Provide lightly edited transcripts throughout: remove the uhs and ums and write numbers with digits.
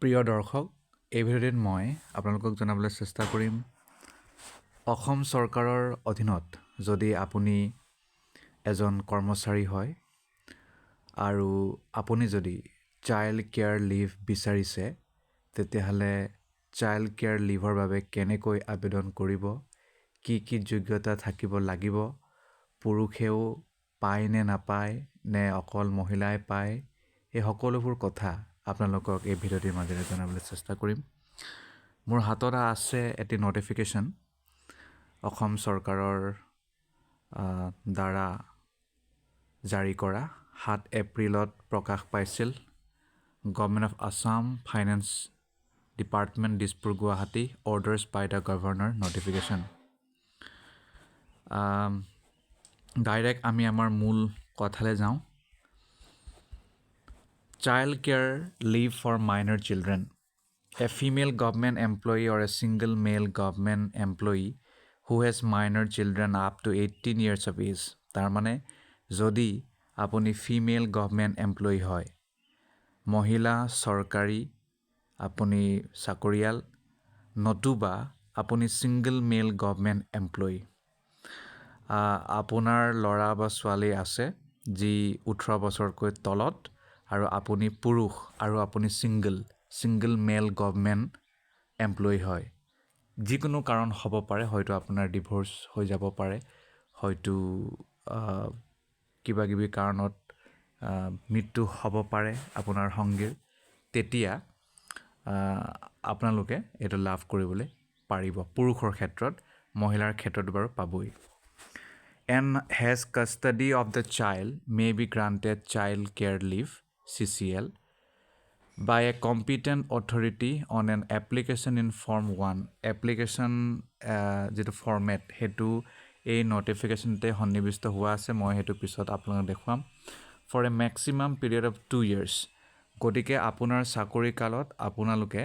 প্ৰিয় দৰ্শক, এই ভিডিঅ'টিত মই আপোনালোকক জনাবলৈ চেষ্টা কৰিম অসম চৰকাৰৰ অধীনত যদি আপুনি এজন কৰ্মচাৰী হয় আৰু আপুনি যদি চাইল্ড কেয়াৰ লিভ বিচাৰিছে তেতিয়াহ'লে চাইল্ড কেয়াৰ লিভৰ বাবে কেনেকৈ আবেদন কৰিব, কি যোগ্যতা থাকিব লাগিব, পুৰুষেও পায় নে নাপায় নে অকল মহিলাই পায়, এই সকলোবোৰ কথা আপোনালোকক এই ভিডিঅ'টিৰ মাজেৰে জনাবলৈ চেষ্টা কৰিম। মোৰ হাতত আছে এটি নটিফিকেশ্যন অসম চৰকাৰৰ দ্বাৰা জাৰি কৰা 7 এপ্ৰিলত প্ৰকাশ পাইছিল। Government of Assam finance department Dispur Guwahati orders by the governor notification. Direct আমি আমাৰ মূল কথালৈ যাওঁ। Child care leave for minor children. A female government employee or a single male government employee who has minor children up to 18 years of age. তাৰ মানে যদি আপুনি female government employee হয়, মহিলা চৰকাৰী আপুনি চাকৰিয়াল, নতুবা আপুনি ছিংগল মেল গভৰ্ণমেণ্ট এমপ্লয়ী, আপোনাৰ ল'ৰা বা ছোৱালী আছে যি 18 বছৰতকৈ তলত, আৰু আপুনি পুৰুষ আৰু আপুনি ছিংগল মেল গভৰ্ণমেণ্ট এমপ্লয়ী হয়, যিকোনো কাৰণ হ'ব পাৰে, হয়তো আপোনাৰ ডিভোৰ্চ হৈ যাব পাৰে, হয়তো কিবা কিবি কাৰণত মৃত্যু হ'ব পাৰে আপোনাৰ সংগীৰ, তেতিয়া আপোনালোকে এইটো লাভ কৰিবলৈ পাৰিব। পুৰুষৰ ক্ষেত্ৰত, মহিলাৰ ক্ষেত্ৰত বাৰু পাবই। And has custody of the child may be granted child care leave CCL by a competent authority on an application in Form 1. Application যিটো ফৰ্মেট সেইটো এই নটিফিকেশ্যনতে সন্নিৱিষ্ট হোৱা আছে, মই সেইটো পিছত আপোনালোকক দেখুৱাম। For a maximum period of 2 years. গতিকে আপোনাৰ চাকৰি কালত আপোনালোকে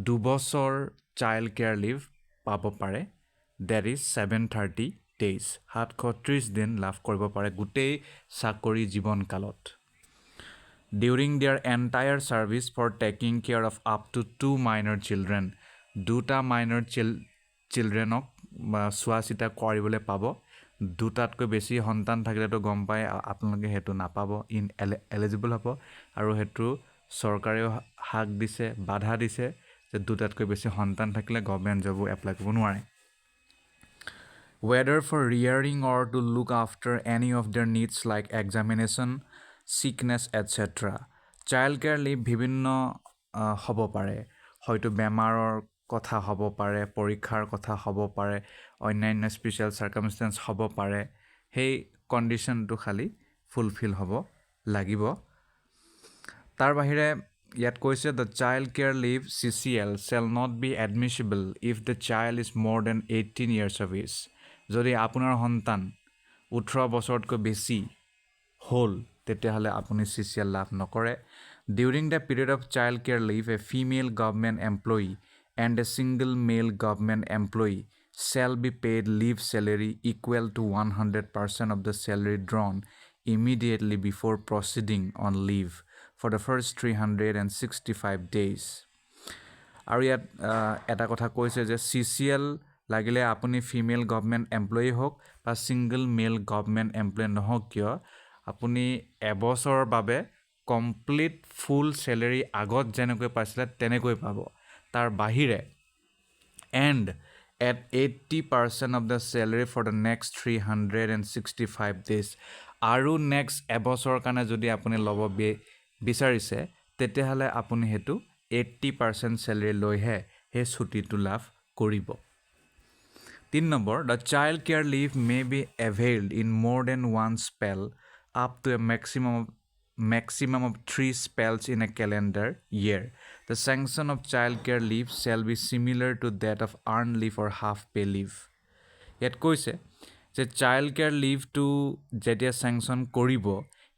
2 বছৰ চাইল্ড কেয়াৰ লিভ পাব পাৰে। That is 730 days, 730 দিন লাভ কৰিব পাৰে গোটেই চাকৰি জীৱনকালত। During their entire service for taking care of up to 2 minor children, 2টা মাইনৰ চিলড্ৰেনক চোৱা চিতা কৰিবলৈ পাব। 2টাতকৈ বেছি সন্তান থাকিলেতো গম পায় আপোনালোকে সেইটো নাপাব, এলিজিবল হ'ব, আৰু সেইটো চৰকাৰেও হাক দিছে, বাধা দিছে যে 2টাতকৈ বেছি সন্তান থাকিলে গভৰ্ণমেণ্ট জবো এপ্লাই কৰিব নোৱাৰে। Whether for rearing or to look after any of their needs like examination, sickness, etc. Child care leave বিভিন্ন হ'ব পাৰে, হয়তো বেমাৰৰ কথা হ'ব পাৰে, পৰীক্ষাৰ কথা হ'ব পাৰে, অন্যান্য স্পেচিয়েল চাৰ্কামষ্টেঞ্চ হ'ব পাৰে, সেই কণ্ডিশ্যনটো খালি ফুলফিল হ'ব লাগিব। তাৰ বাহিৰে ইয়াত কৈছে the child care leave CCL shall not be admissible if the child is more than 18 years of age. যদি আপোনাৰ সন্তান 18 বছৰতকৈ বেছি হ'ল তেতিয়াহ'লে আপুনি CCL লাভ নকৰে। During the period of child care leave, a female government employee and a single male government employee shall be paid leave salary equal to 100% of the salary drawn immediately before proceeding on leave for the first 365 days. আৰু ইয়াত এটা কথা কৈছে যে CCL লাগিলে আপুনি female government employee হওক বা ছিংগল মেল গভৰ্ণমেণ্ট এমপ্লয়ী নহওক কিয়, আপুনি এবছৰৰ বাবে কমপ্লিট ফুল চেলেৰি আগত যেনেকৈ পাইছিলে তেনেকৈ পাব। তাৰ বাহিৰে and at 80% of the salary for the next 365 days. আৰু নেক্সট এবছৰৰ কাৰণে যদি আপুনি ল'ব বিচাৰিছে তেতিয়াহ'লে আপুনি সেইটো 80% চেলেৰি লৈহে সেই ছুটিটো লাভ কৰিব। 3 number, the child care leave may be availed in more than one spell up to a maximum of 3 spells in a calendar year. The sanction of child care leave shall be similar to that of earned leave or half pay leave. ইয়াত কৈছে যে child care লিভটো যেতিয়া sanction কৰিব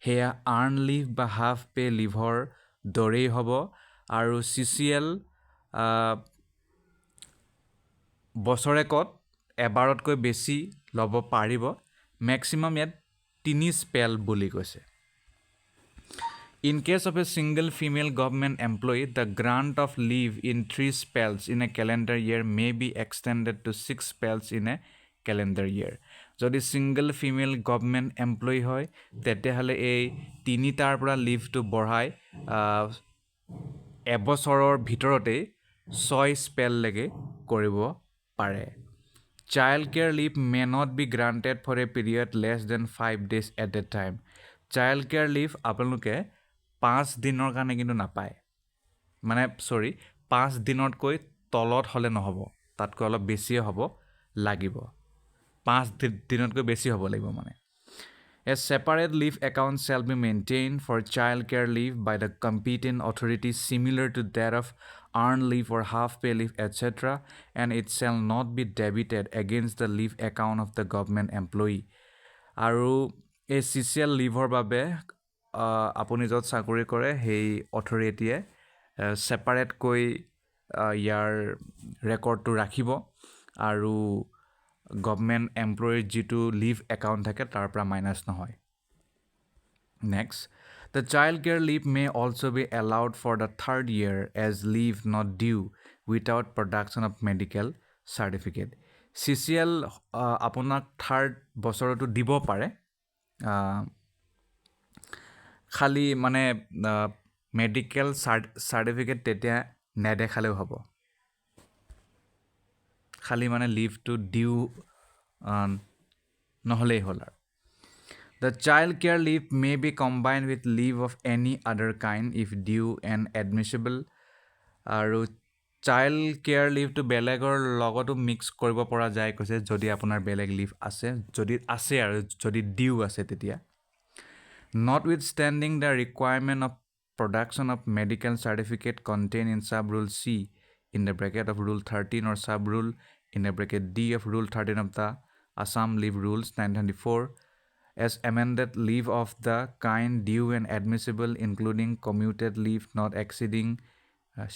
সেয়া earn live বা half pay liver দৰেই হ'ব, আৰু CCL বছৰেকত এবাৰতকৈ বেছি ল'ব পাৰিব। মেক্সিমাম ইয়াত 3 স্পেল বুলি কৈছে। In case of a single female government employee, the grant of leave in 3 spells in a calendar year may be extended to 6 spells in a calendar year. যদি single female government employee হয় তেতিয়াহ'লে এই তিনিটাৰ পৰা লিভটো বঢ়াই এবছৰৰ ভিতৰতেই 6 স্পেললৈকে কৰিব পাৰে। Child care leave may not be granted for a period less than 5 days at a time. Child care leave আপোনালোকে 5 দিনৰ কাৰণে কিন্তু নাপায়। মানে 5 দিনতকৈ তলত হ'লে নহ'ব, তাতকৈ অলপ বেছিয়ে হ'ব লাগিব। 5 দিনতকৈ বেছি হ'ব লাগিব মানে। A separate leave account shall be maintained for child care leave by the competent authority similar to that of earned leave or half-pay leave, etc., and it shall not be debited against the leave account of the government employee. আৰু এই CCL liver বাবে আপুনি য'ত চাকৰি কৰে সেই অথৰিটিয়ে ছেপাৰেটকৈ ইয়াৰ ৰেকৰ্ডটো ৰাখিব আৰু গভৰ্ণমেণ্ট এমপ্লয়ীৰ যিটো লিভ একাউণ্ট থাকে তাৰ পৰা মাইনাছ নহয়। Next, the child care leave may also be allowed for the 3rd year as leave not due without production of medical certificate. CCL আপোনাক 3rd বছৰতো দিব পাৰে, খালি মানে মেডিকেল চাৰ্টিফিকেট তেতিয়া নেদেখালেও হ'ব, খালি মানে লিভটো ডিউ নহ'লেই হ'ল আৰু। The child care leave may be combined with leave of any other kind if due and admissible. আৰু চাইল্ড কেয়াৰ লিভটো বেলেগৰ লগতো মিক্স কৰিব পৰা যায় কৈছে যদি আপোনাৰ বেলেগ লিভ আছে, যদি আছে আৰু যদি ডিউ আছে তেতিয়া। Notwithstanding the requirement of production of medical certificate contained in sub-rule C in the bracket of Rule 13 or sub-rule in the bracket D of Rule 13 of the Assam Leave Rules 1994, as amended, leave of the kind due and admissible including commuted leave not exceeding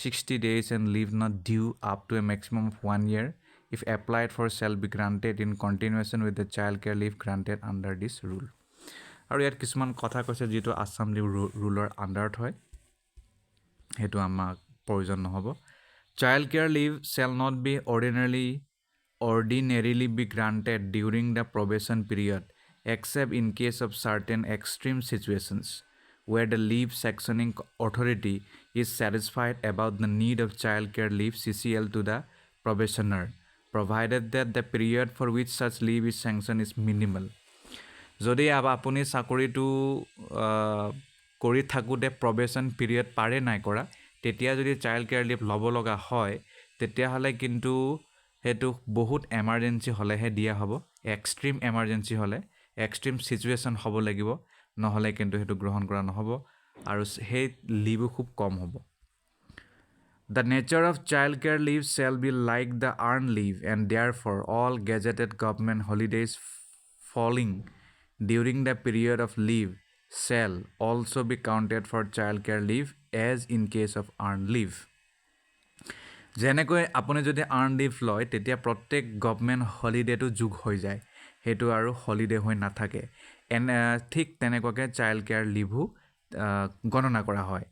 60 days and leave not due up to a maximum of 1 year if applied for shall be granted in continuation with the child care leave granted under this rule. আৰু ইয়াত কিছুমান কথা কৈছে যিটো Assam live ৰুলৰ আণ্ডাৰত হয়, সেইটো আমাক প্ৰয়োজন নহ'ব। Child care leave shall not be ordinarily be granted during the probation period except in case of certain extreme situations where the leave sanctioning authority is satisfied about the need of child care leave CCL to the probationer, provided that the period for which such leave is sanctioned is minimal. যদি আপুনি চাকৰিটো কৰি থাকোঁতে probation period পাৰে নাই কৰা, তেতিয়া যদি চাইল্ড কেয়াৰ লিভ ল'ব লগা হয় তেতিয়াহ'লে কিন্তু সেইটো বহুত এমাৰ্জেঞ্চি হ'লেহে দিয়া হ'ব। এক্সট্ৰিম এমাৰ্জেঞ্চি হ'লে, এক্সট্ৰিম ছিটুৱেশ্যন হ'ব লাগিব, নহ'লে কিন্তু সেইটো গ্ৰহণ কৰা নহ'ব আৰু সেই লিভো খুব কম হ'ব। The nature of child care leave shall be like the earned leave, and therefore all gazetted government holidays falling during the period of leave shall also be counted for child care leave as in case of earned leave. যেনেকৈ আপুনি যদি earn live লয় তেতিয়া প্ৰত্যেক government হলিডেটো যোগ হৈ যায়, সেইটো আৰু হলিডে হৈ নাথাকে। ঠিক তেনেকুৱাকৈ চাইল্ড কেয়াৰ লিভো গণনা কৰা হয়।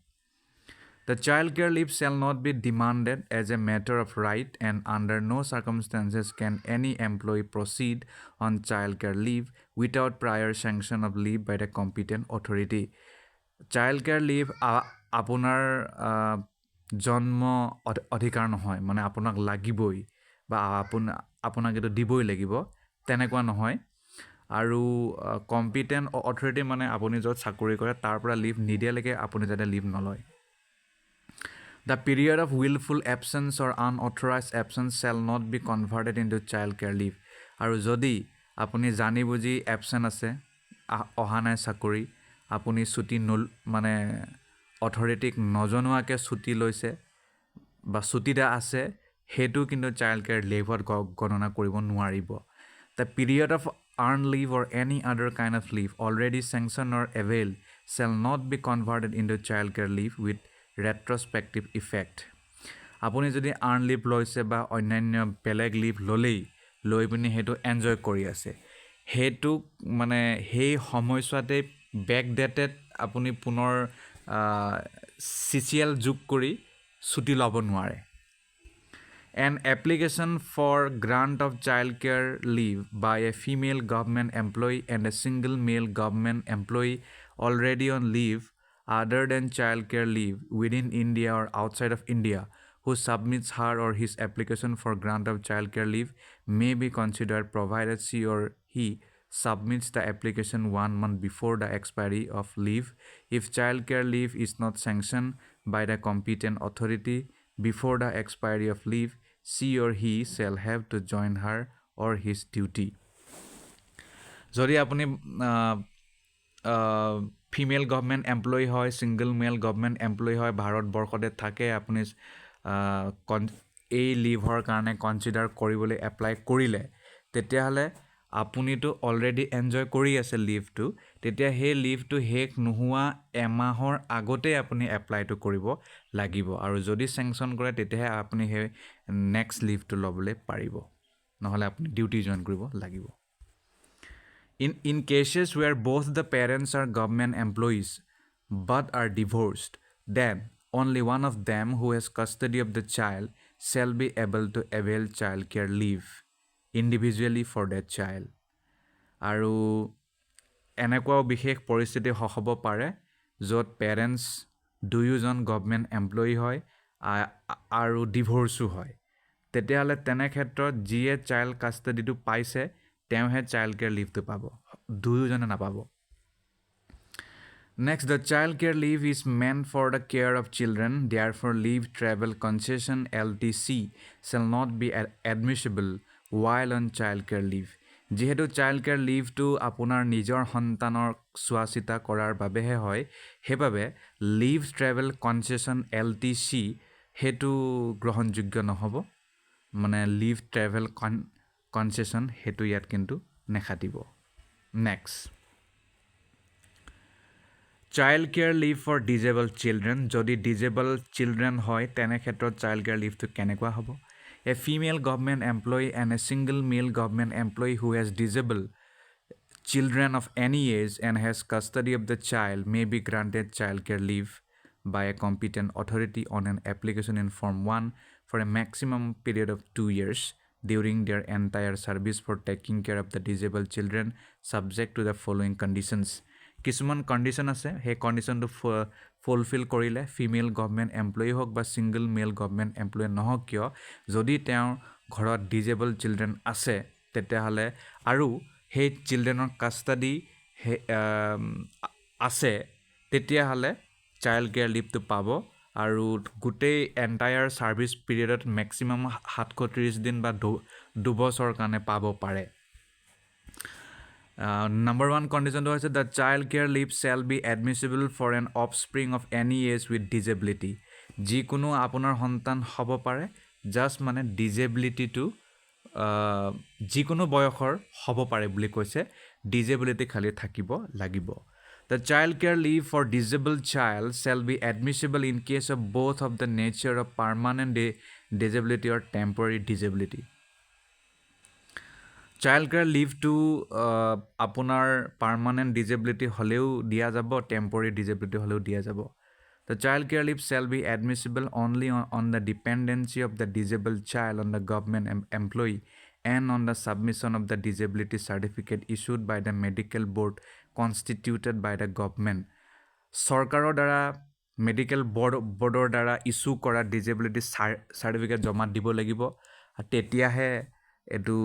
The child care leave shall not be demanded as a matter of right, and under no circumstances can any employee proceed on child care leave without prior sanction of leave by the competent authority. Child care leave আপোনাৰ জন্ম অধিকাৰ নহয়, মানে আপোনাক লাগিবই বা আপোনাক এইটো দিবই লাগিব তেনেকুৱা নহয়। আৰু কম্পিটেণ্ট অথৰিটি মানে আপুনি য'ত চাকৰি কৰে তাৰ পৰা লিভ নিদিয়ালৈকে আপুনি যাতে লিভ নলয়। The period of willful absence or unauthorized absence shall not be converted into child care leave. আৰু যদি আপুনি জানি বুজি এবচেণ্ট আছে, অহা নাই চাকৰি, আপুনি ছুটি মানে অথৰিটিক নজনোৱাকৈ ছুটি লৈছে বা ছুটিটা আছে, সেইটো কিন্তু চাইল্ড কেয়াৰ লিভত গণনা কৰিব নোৱাৰিব। The period of earned leave or any other kind of leave already sanctioned or availed shall not be converted into child care leave with retrospective effect. আপুনি যদি আৰ্ণ লিভ লৈছে বা অন্যান্য বেলেগ লিভ লৈ পিনি সেইটো এনজয় কৰি আছে, সেইটো মানে সেই সময়ছোৱাতে বেকডেটেড আপুনি পুনৰ CCL যোগ কৰি ছুটি ল'ব নোৱাৰে। An application for grant of childcare leave by a female government employee and a single male government employee already on leave other than childcare leave within India or outside of India who submits her or his application for grant of childcare leave may be considered provided she or he submits the application 1 month before the expiry of leave. If childcare leave is not sanctioned by the competent authority before the expiry of leave, she or he shall have to join her or his duty. যদি আপুনি female government employee হয়, single মেল government employee হয়, ভাৰতবৰ্ষতে থাকে, আপুনি এই liver কাৰণে consider কৰিবলৈ এপ্লাই কৰিলে, তেতিয়াহ'লে আপুনিতো অলৰেডি এনজয় কৰি আছে লিভটো, তেতিয়া সেই লিভটো শেষ নোহোৱা এমাহৰ আগতেই আপুনি এপ্লাইটো কৰিব লাগিব। আৰু যদি চেংচন কৰে তেতিয়াহে আপুনি সেই নেক্সট লিভটো ল'বলৈ পাৰিব, নহ'লে আপুনি ডিউটি জইন কৰিব লাগিব। In cases where both the parents are government employees but are divorced, then only one of them who has custody of the child shall be able to avail childcare leave individually for that child. আৰু এনেকুৱাও বিশেষ পৰিস্থিতি হ'ব পাৰে য'ত parents দুয়োজন government employee হয় আৰু ডিভৰ্চো হয়, তেতিয়াহ'লে তেনে ক্ষেত্ৰত যিয়ে চাইল্ড কাষ্টডিটো পাইছে তেওঁহে চাইল্ড কেয়াৰ লিভটো পাব, দুয়োজনে নাপাব। Next, the child care leave is meant for the care of children. Therefore, leave travel concession LTC shall not be admissible while on child care leave. যিহেতু চাইল্ড কেয়াৰ লিভটো আপোনাৰ নিজৰ সন্তানৰ চোৱা চিতা কৰাৰ বাবেহে হয়, সেইবাবে লিভ ট্ৰেভেল কনচেশ্যন LTC সেইটো গ্ৰহণযোগ্য নহ'ব, মানে লিভ ট্ৰেভেল কনচেশ্যন সেইটো ইয়াত কিন্তু নেখাটিব। Next, child care leave for disabled children. যদি ডিজেবল চিলড্ৰেন হয় তেনে ক্ষেত্ৰত চাইল্ড কেয়াৰ লিভটো কেনেকুৱা হ'ব? A female government employee and a single male government employee who has disabled children of any age and has custody of the child may be granted childcare leave by a competent authority on an application in Form 1 for a maximum period of 2 years during their entire service for taking care of the disabled children subject to the following conditions. কিছুমান condition আছে, সেই কণ্ডিশ্যনটো fulfil কৰিলে female government employee হওক বা single মেল government employee নহওক কিয়, যদি তেওঁৰ ঘৰত ডিজেবল চিলড্ৰেন আছে তেতিয়াহ'লে আৰু সেই চিলড্ৰেনৰ কাষ্টাডি আছে তেতিয়াহ'লে চাইল্ড কেয়াৰ লিভটো পাব আৰু গোটেই এণ্টায়াৰ ছাৰ্ভিচ পিৰিয়ডত মেক্সিমাম 730 দিন বা 2 বছৰৰ কাৰণে পাব পাৰে। Number 1 কণ্ডিশ্যনটো হৈছে the child care leave shall be admissible for an offspring of any age with disability. যিকোনো আপোনাৰ সন্তান হ'ব পাৰে, জাষ্ট মানে ডিজেবিলিটিটো যিকোনো বয়সৰ হ'ব পাৰে বুলি কৈছে, ডিজেবিলিটি খালি থাকিব লাগিব। The child care leave for disabled child shall be admissible in case of both of the nature of permanent disability or temporary disability. Child care লিভটো আপোনাৰ পাৰ্মানেণ্ট ডিজেবিলিটি হ'লেও দিয়া যাব, টেম্পৰেৰী ডিজেবিলিটি হ'লেও দিয়া যাব। The child care leave shall be admissible only on the dependency of the disabled child on the government employee and on the submission of the disability certificate issued by the medical board constituted by the government. চৰকাৰৰ দ্বাৰা medical বৰ্ডৰ দ্বাৰা issue কৰা disability certificate জমা দিব লাগিব, তেতিয়াহে এইটো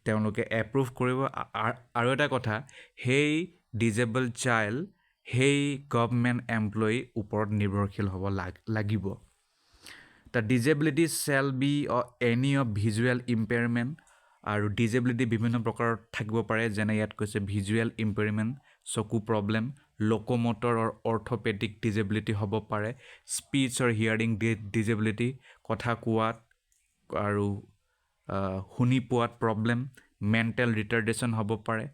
তেওঁলোকে এপ্ৰুভ কৰিব। আৰু এটা কথা, সেই ডিজেবল চাইল্ড সেই গভৰ্ণমেণ্ট এমপ্লয়ী ওপৰত নিৰ্ভৰশীল হ'ব লাগিব। The disability shall be any of visual impairment, আৰু ডিজেবিলিটি বিভিন্ন প্ৰকাৰত থাকিব পাৰে, যেনে ইয়াত কৈছে ভিজুৱেল ইম্পেয়াৰমেণ্ট, চকু প্ৰব্লেম, লোক'মটৰ অৰ্থপেডিক ডিজেবিলিটি হ'ব পাৰে, স্পীচ আৰু হিয়াৰিং ডিজেবিলিটি, কথা কোৱাত আৰু শুনি পোৱাত প্ৰব্লেম, মেণ্টেল ৰিটাৰ্ডেশ্যন হ'ব পাৰে,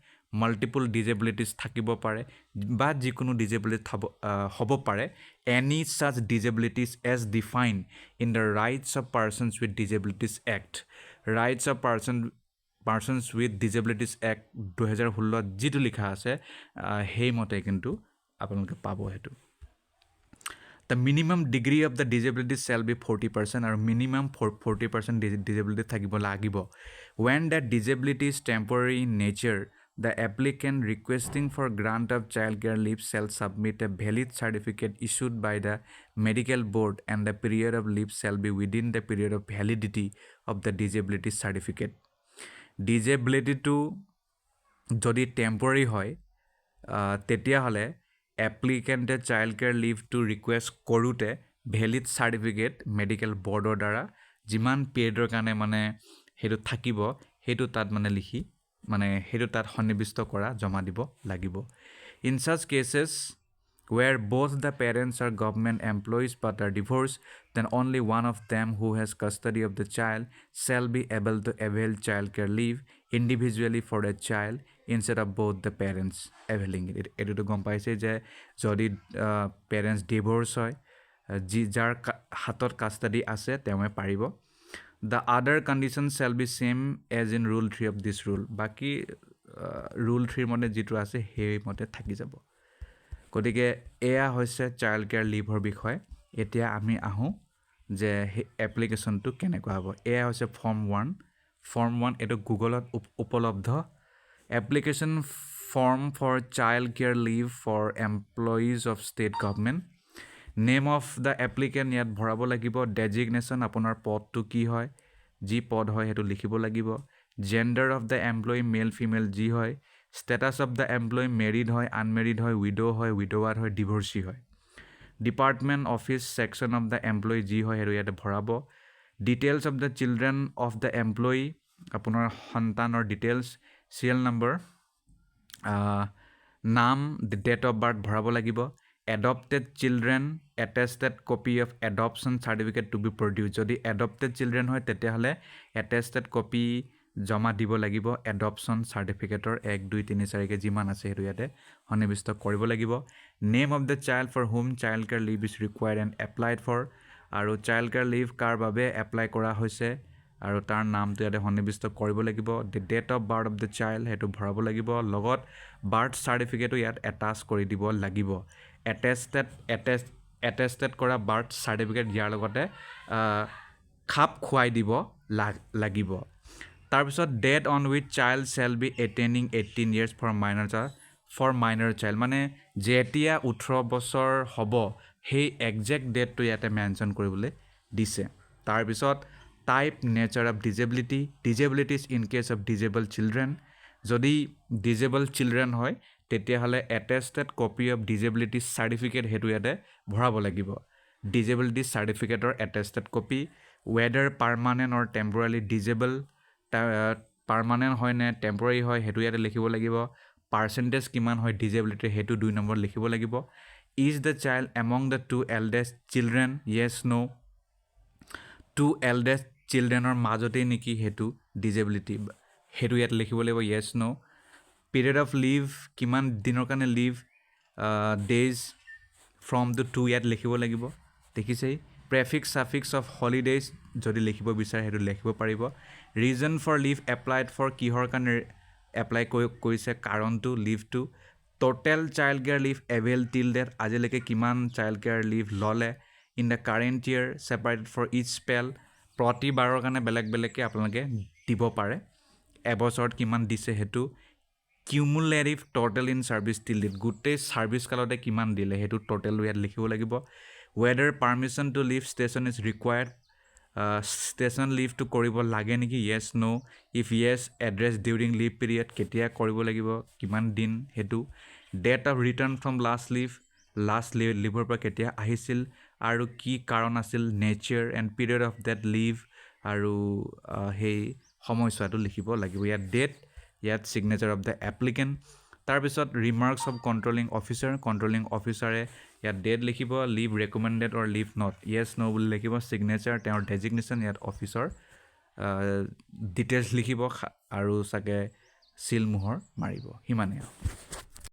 মাল্টিপল ডিজেবিলিটিছ থাকিব পাৰে বা যিকোনো ডিজেবিলিটি হ'ব পাৰে। Any such disabilities as define in the Rights of Persons with Disabilities Act. Rights of Persons with Disabilities Act 2016 যিটো লিখা আছে সেইমতে কিন্তু আপোনালোকে পাব সেইটো The minimum degree of the disability shall be 40% or minimum 40% disability থাকিব লাগিব. When that disability is temporary in nature, the applicant requesting for grant of childcare leave shall submit a valid certificate issued by the medical board and the period of leave shall be within the period of validity of the disability certificate. Disability to যদি temporary হয় তেতিয়াহ'লে এপ্লিকেণ্টে child care লিভটো request কৰোঁতে valid certificate medical বৰ্ডৰ দ্বাৰা যিমান পিৰিয়ডৰ কাৰণে মানে সেইটো থাকিব সেইটো তাত মানে লিখি মানে সেইটো তাত সন্নিৱিষ্ট কৰা জমা দিব লাগিব in such cases where both the parents are government employees but are divorced, then only one of them who has custody of the child shall be able to avail childcare leave individually for a child instead of both the parents availing it. এটোতো গম পাইছে যে যদি parents divorce হয় যি যাৰ হাতত কাষ্টাডি আছে তেওঁৱে পাৰিব The other conditions shall be same as in rule 3 of this rule. বাকি rule 3 মতে যিটো আছে সেই মতে থাকি যাব গতিকে এয়া হৈছে চাইল্ড কেয়াৰ লিভৰ বিষয় এতিয়া আমি আহোঁ যে এপ্লিকেশ্যনটো কেনেকুৱা হ'ব এয়া হৈছে ফৰ্ম 1 এইটো গুগলত উপলব্ধ application form for child care leave for employees of state government name of the applicant ইয়াত ভৰাব লাগিব ডেজিগনেশ্যন আপোনাৰ পদটো কি হয় যি পদ হয় সেইটো লিখিব লাগিব gender of the employee male female যি হয় status of the employee married হয় আনমেৰিড হয় উইড'ৱাৰ্ড হয় ডিভৰ্চি হয় department office section of the employee যি হয় সেইটো ইয়াতে ভৰাব details of the children of the employee আপোনাৰ সন্তানৰ ডিটেইলছ চিৰিয়েল নম্বৰ নাম ডেট অফ বাৰ্থ ভৰাব লাগিব adopted children attested copy of adoption certificate to be produce যদি এডপ্টেড চিলড্ৰেন হয় তেতিয়াহ'লে এটেষ্টেড কপি জমা দিব লাগিব এডপশ্যন চাৰ্টিফিকেটৰ 1 2 3 4 কে যিমান আছে সেইটো ইয়াতে সন্নিৱিষ্ট কৰিব লাগিব name of the child for whom child care leave is required and applied for আৰু চাইল্ড কেয়াৰ লিভ কাৰ বাবে এপ্লাই কৰা হৈছে আৰু তাৰ নামটো ইয়াতে সন্নিৱিষ্ট কৰিব লাগিব the date of birth of the child সেইটো ভৰাব লাগিব লগত বাৰ্থ চাৰ্টিফিকেটো ইয়াত এটাচ কৰি দিব লাগিব এটেষ্টেড কৰা বাৰ্থ চাৰ্টিফিকেট ইয়াৰ লগতে খাপ খুৱাই দিব লাগিব তাৰপিছত date on with child shall be attaining 18 years for minor child মানে যেতিয়া 18 বছৰ হ'ব সেই একজেক্ট ডেটটো ইয়াতে মেনশ্যন কৰিবলৈ দিছে তাৰপিছত type nature of disabilities in case of disabled children যদি ডিজেবল চিলড্ৰেন হয় তেতিয়াহ'লে attested copy of disability certificate সেইটো ইয়াতে ভৰাব লাগিব ডিজেবিলিটি চাৰ্টিফিকেটৰ attested copy whether permanent or temporary disabled permanent হয় নে টেম্পৰাৰী হয় সেইটো ইয়াতে লিখিব লাগিব পাৰ্চেণ্টেজ কিমান হয় ডিজেবিলিটিৰ সেইটো 2 নম্বৰ লিখিব লাগিব is the child among the 2 eldest children yes no' 2 eldest চিলড্ৰেনৰ মাজতেই নেকি সেইটো ডিজেবিলিটি সেইটো ইয়াত লিখিব লাগিব yes no' period of leave কিমান দিনৰ কাৰণে লিভ ডেইজ ফ্ৰম দ্য 2 ইয়াত লিখিব লাগিব দেখিছেই প্ৰেফিক্স ছাফিক্স অফ হলিডেজ যদি লিখিব বিচাৰে সেইটো লিখিব পাৰিব reason for leave applied for কিহৰ কাৰণে এপ্লাই কৰিছে কাৰণটো লিভটো total child care leave avail till date আজিলৈকে কিমান চাইল্ড কেয়াৰ লিভ ল'লে in the current year separated for each spell প্ৰতিবাৰৰ কাৰণে বেলেগ বেলেগকৈ আপোনালোকে দিব পাৰে এবছৰত কিমান দিছে সেইটো cumulative total in service till date গোটেই ছাৰ্ভিচ কালতে কিমান দিলে সেইটো টোটেলটো ইয়াত লিখিব লাগিব whether permission to leave station is required station লিভটো কৰিব লাগে নেকি yes no' if yes address during leave period কেতিয়া কৰিব লাগিব কিমান দিন সেইটো date of return from last লিভৰ পৰা কেতিয়া আহিছিল আৰু কি কাৰণ আছিল nature and period of date leave আৰু সেই সময়ছোৱাটো লিখিব লাগিব ইয়াত ডেট ইয়াত ছিগনেচাৰ অফ দ্য এপ্লিকেণ্ট তাৰপিছত ৰিমাৰ্কছ অফ কণ্ট্ৰলিং অফিচাৰে ইয়াত ডেট লিখিব leave recommended or leave not yes no' বুলি লিখিব ছিগনেচাৰ তেওঁৰ ডেজিগনেশ্যন ইয়াত অফিচৰ ডিটেইলছ লিখিব আৰু চাগে চিল মোহৰ মাৰিব সিমানেই